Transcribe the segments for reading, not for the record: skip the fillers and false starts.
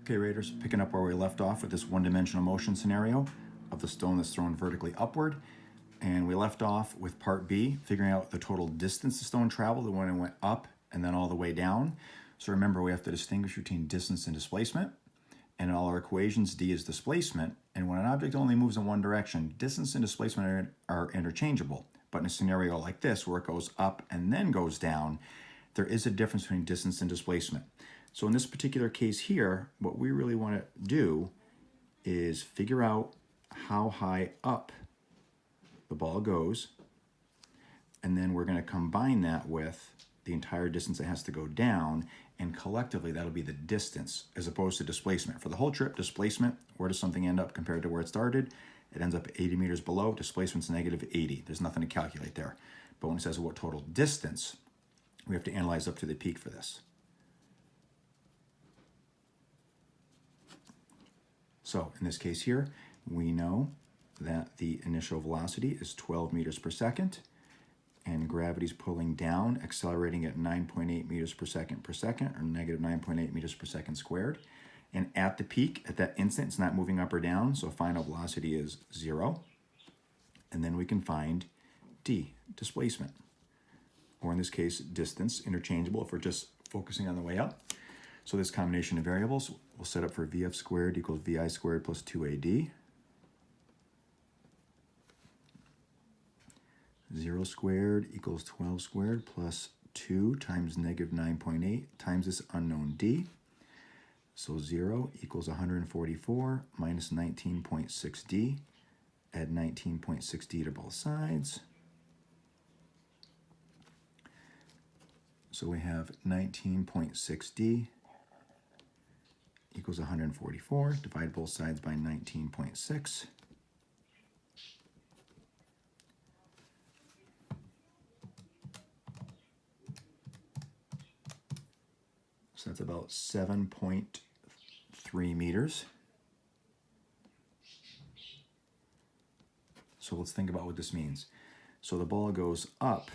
Okay, Raiders, picking up where we left off with this one-dimensional motion scenario of the stone that's thrown vertically upward. And we left off with part B, figuring out the total distance the stone traveled, the one that went up and then all the way down. So remember, we have to distinguish between distance and displacement. And in all our equations, d is displacement. And when an object only moves in one direction, distance and displacement are interchangeable. But in a scenario like this, where it goes up and then goes down, there is a difference between distance and displacement. So in this particular case here, what we really want to do is figure out how high up the ball goes, and then we're going to combine that with the entire distance it has to go down, and collectively that'll be the distance as opposed to displacement. For the whole trip, displacement, where does something end up compared to where it started? It ends up 80 meters below. Displacement's negative 80. There's nothing to calculate there. But when it says what total distance, we have to analyze up to the peak for this. So in this case here, we know that the initial velocity is 12 meters per second, and gravity's pulling down, accelerating at 9.8 meters per second, or negative 9.8 meters per second squared. And at the peak, at that instant, it's not moving up or down, so final velocity is 0. And then we can find d, displacement. Or in this case, distance, interchangeable if we're just focusing on the way up. So this combination of variables will set up for vf squared equals vi squared plus 2ad. 0 squared equals 12 squared plus 2 times negative 9.8 times this unknown d. So 0 equals 144 minus 19.6d. Add 19.6d to both sides. So we have 19.6d equals 144. Divide both sides by 19.6. So that's about 7.3 meters. So let's think about what this means. So the ball goes up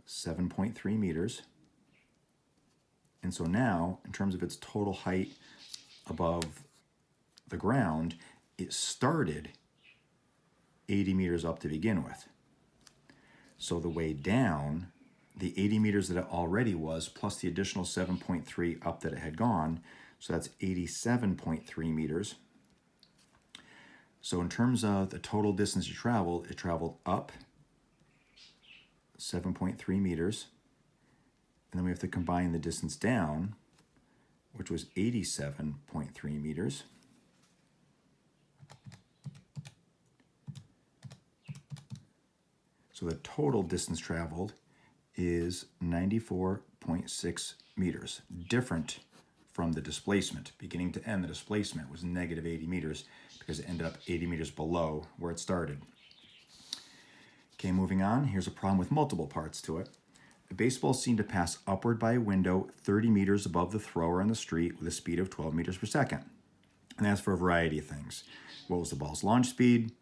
7.3 meters. And so now, in terms of its total height above the ground, it started 80 meters up to begin with. So the way down, the 80 meters that it already was, plus the additional 7.3 up that it had gone, so that's 87.3 meters. So in terms of the total distance it traveled up 7.3 meters, and then we have to combine the distance down, which was 87.3 meters. So the total distance traveled is 94.6 meters, different from the displacement. Beginning to end, the displacement was negative 80 meters because it ended up 80 meters below where it started. Okay, moving on, here's a problem with multiple parts to it. The baseball is seen to pass upward by a window 30 meters above the thrower on the street with a speed of 12 meters per second. And that's for a variety of things. What was the ball's launch speed?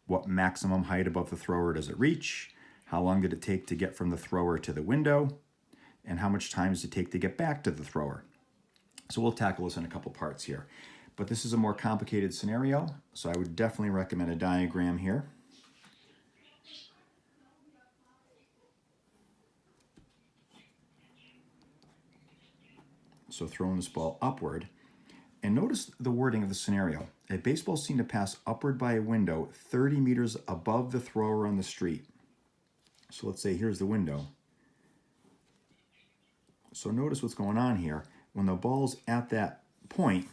What maximum height above the thrower does it reach? How long did it take to get from the thrower to the window? And how much time does it take to get back to the thrower? So we'll tackle this in a couple parts here. But this is a more complicated scenario, so I would definitely recommend a diagram here. So throwing this ball upward. And notice the wording of the scenario. A baseball is seen to pass upward by a window 30 meters above the thrower on the street. So let's say here's the window. So notice what's going on here. When the ball's at that point,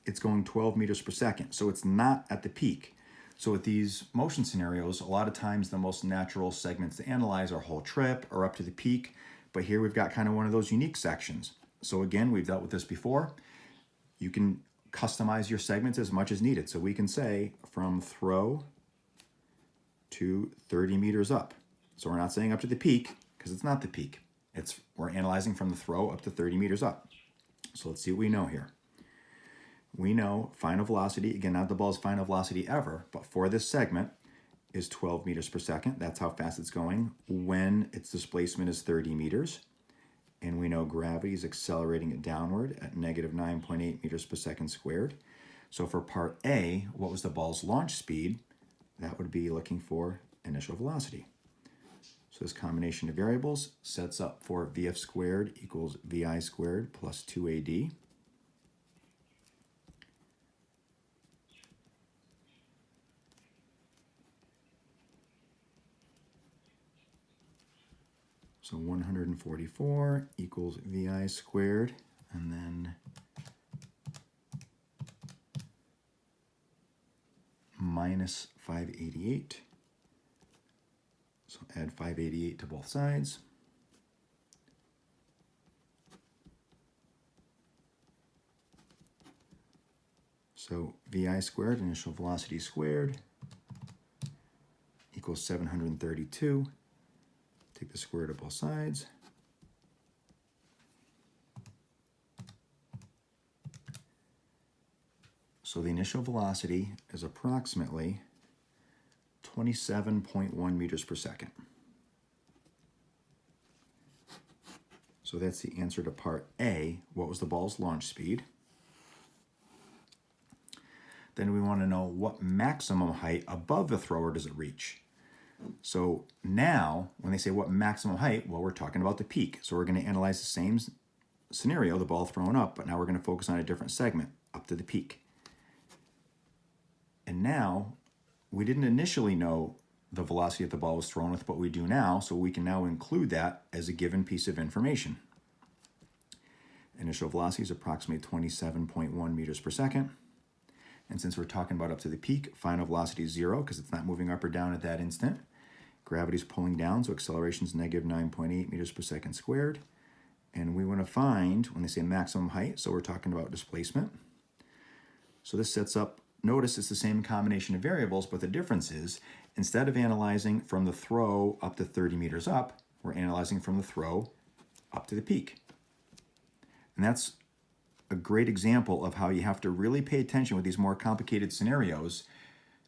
it's going 12 meters per second. So it's not at the peak. So with these motion scenarios, a lot of times the most natural segments to analyze are whole trip or up to the peak. But here we've got kind of one of those unique sections. So again, we've dealt with this before. You can customize your segments as much as needed. So we can say from throw to 30 meters up. So we're not saying up to the peak because it's not the peak. We're analyzing from the throw up to 30 meters up. So let's see what we know here. We know final velocity, again, not the ball's final velocity ever, but for this segment is 12 meters per second. That's how fast it's going when its displacement is 30 meters. and we know gravity is accelerating it downward at negative 9.8 meters per second squared. So for part A, what was the ball's launch speed? That would be looking for initial velocity. So this combination of variables sets up for Vf squared equals Vi squared plus 2AD. So 144 equals Vi squared, and then minus 588. So add 588 to both sides. So Vi squared, initial velocity squared, equals 732. Take the square root of both sides. So the initial velocity is approximately 27.1 meters per second. So that's the answer to part A. What was the ball's launch speed? Then we want to know what maximum height above the thrower does it reach. So now, when they say what maximum height, well, we're talking about the peak. So we're going to analyze the same scenario, the ball thrown up, but now we're going to focus on a different segment, up to the peak. And now, we didn't initially know the velocity that the ball was thrown with, but we do now, so we can now include that as a given piece of information. Initial velocity is approximately 27.1 meters per second. And since we're talking about up to the peak, final velocity is 0 because it's not moving up or down at that instant. Gravity's pulling down, so acceleration is negative 9.8 meters per second squared. And we want to find, when they say maximum height, so we're talking about displacement. So this sets up, notice it's the same combination of variables, but the difference is, instead of analyzing from the throw up to 30 meters up, we're analyzing from the throw up to the peak. And that's a great example of how you have to really pay attention with these more complicated scenarios.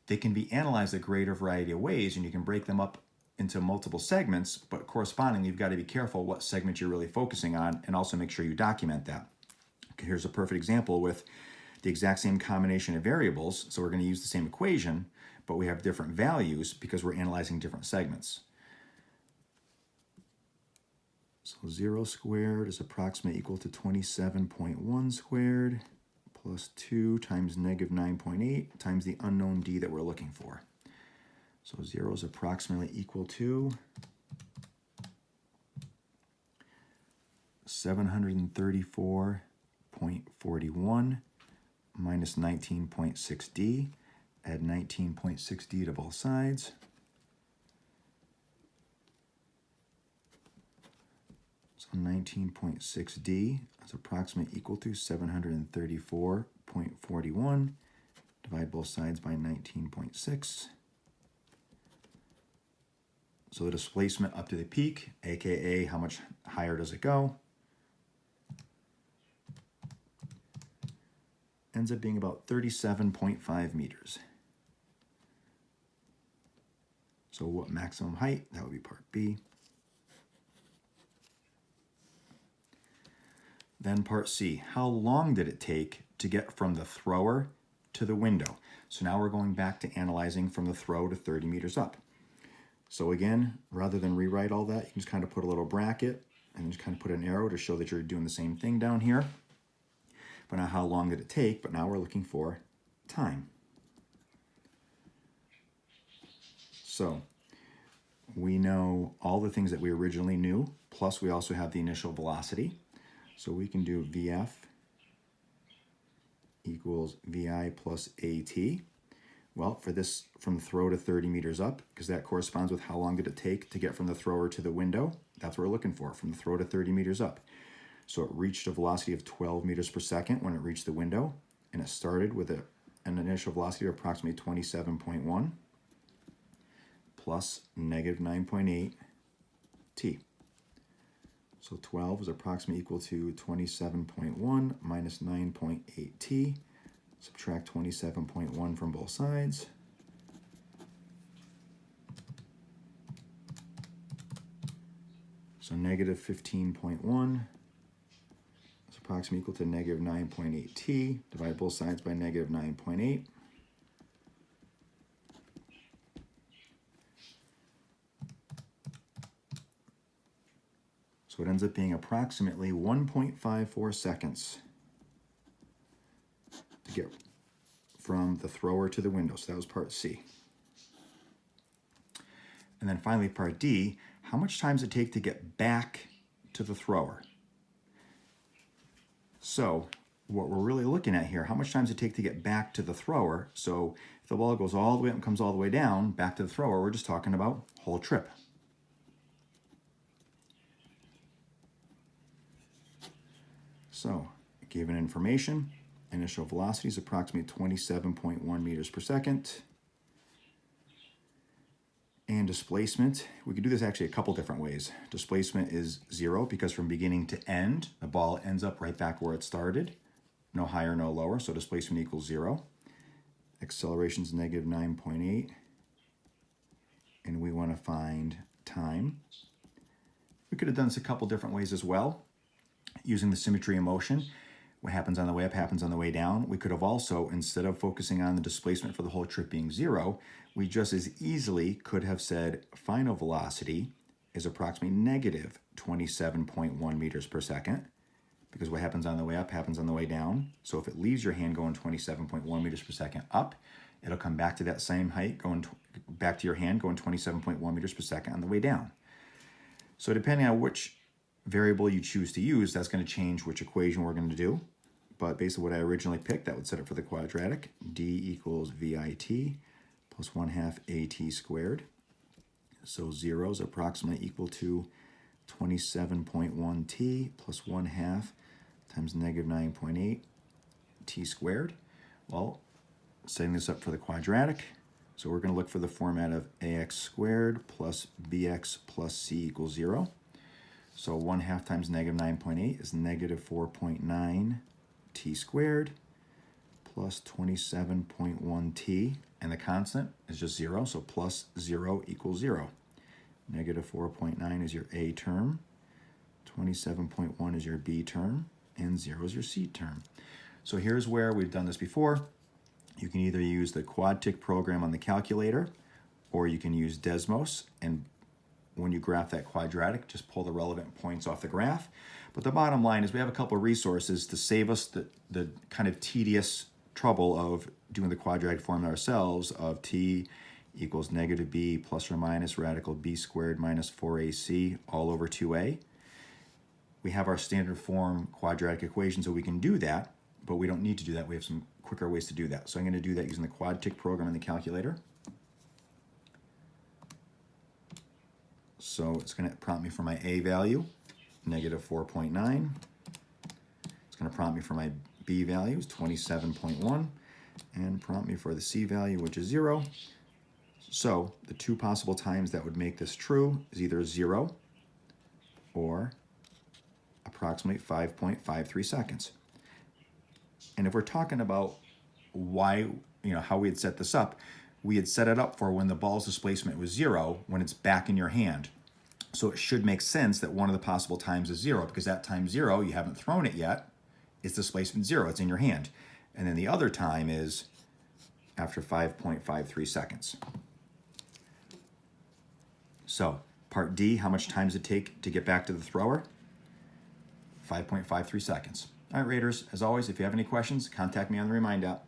They can be analyzed a greater variety of ways, and you can break them up into multiple segments, but correspondingly, you've got to be careful what segment you're really focusing on and also make sure you document that. Okay, here's a perfect example with the exact same combination of variables. So we're going to use the same equation, but we have different values because we're analyzing different segments. So 0 squared is approximately equal to 27.1 squared plus 2 times negative 9.8 times the unknown d that we're looking for. So 0 is approximately equal to 734.41 minus 19.6d. Add 19.6d to both sides. So 19.6d is approximately equal to 734.41. Divide both sides by 19.6. So the displacement up to the peak, aka how much higher does it go, ends up being about 37.5 meters. So what maximum height? That would be part B. Then part C, how long did it take to get from the thrower to the window? So now we're going back to analyzing from the throw to 30 meters up. So again, rather than rewrite all that, you can just kind of put a little bracket and just kind of put an arrow to show that you're doing the same thing down here. But now how long did it take? But now we're looking for time. So we know all the things that we originally knew, plus we also have the initial velocity. So we can do Vf equals Vi plus At. Well, for this, from the throw to 30 meters up, because that corresponds with how long did it take to get from the thrower to the window. That's what we're looking for, from the throw to 30 meters up. So it reached a velocity of 12 meters per second when it reached the window, and it started with an initial velocity of approximately 27.1 plus negative 9.8 t. So 12 is approximately equal to 27.1 minus 9.8 t. Subtract 27.1 from both sides. So negative 15.1 is approximately equal to negative 9.8 t. Divide both sides by negative 9.8. So it ends up being approximately 1.54 seconds to get from the thrower to the window. So that was part C. And then finally, part D, how much time does it take to get back to the thrower? So what we're really looking at here, how much time does it take to get back to the thrower? So if the ball goes all the way up and comes all the way down, back to the thrower, we're just talking about whole trip. So given information, initial velocity is approximately 27.1 meters per second. And displacement, we could do this actually a couple different ways. Displacement is 0 because from beginning to end, the ball ends up right back where it started. No higher, no lower, so displacement equals 0. Acceleration is negative 9.8. And we want to find time. We could have done this a couple different ways as well. Using the symmetry of motion, what happens on the way up happens on the way down. We could have also, instead of focusing on the displacement for the whole trip being 0, we just as easily could have said final velocity is approximately negative 27.1 meters per second, because what happens on the way up happens on the way down. So if it leaves your hand going 27.1 meters per second up, it'll come back to that same height, going back to your hand going 27.1 meters per second on the way down. So depending on which variable you choose to use, that's going to change which equation we're going to do. But basically what I originally picked, that would set it for the quadratic. D equals VIT plus 1/2 AT squared. So 0 is approximately equal to 27.1 t plus 1/2 times negative 9.8 t squared. Well, setting this up for the quadratic, so we're going to look for the format of ax squared plus bx plus c equals 0. So 1/2 times negative 9.8 is negative 4.9 t squared plus 27.1 t, and the constant is just 0, so plus 0 equals 0. Negative 4.9 is your A term, 27.1 is your B term, and 0 is your C term. So here's where we've done this before. You can either use the quad-tick program on the calculator, or you can use Desmos, and when you graph that quadratic, just pull the relevant points off the graph. But the bottom line is we have a couple of resources to save us the kind of tedious trouble of doing the quadratic formula ourselves of t equals negative b plus or minus radical b squared minus 4ac all over 2a. We have our standard form quadratic equation, so we can do that, but we don't need to do that. We have some quicker ways to do that. So I'm going to do that using the quad-tick program in the calculator. So it's going to prompt me for my A value, negative 4.9. It's going to prompt me for my B values, 27.1, and prompt me for the C value, which is 0. So the two possible times that would make this true is either 0 or approximately 5.53 seconds. And if we're talking about why, how we had set this up, we had set it up for when the ball's displacement was 0, when it's back in your hand. So it should make sense that one of the possible times is 0, because that time 0, you haven't thrown it yet, it's displacement 0, it's in your hand. And then the other time is after 5.53 seconds. So part D, how much time does it take to get back to the thrower? 5.53 seconds. All right, Raiders, as always, if you have any questions, contact me on the Remind app.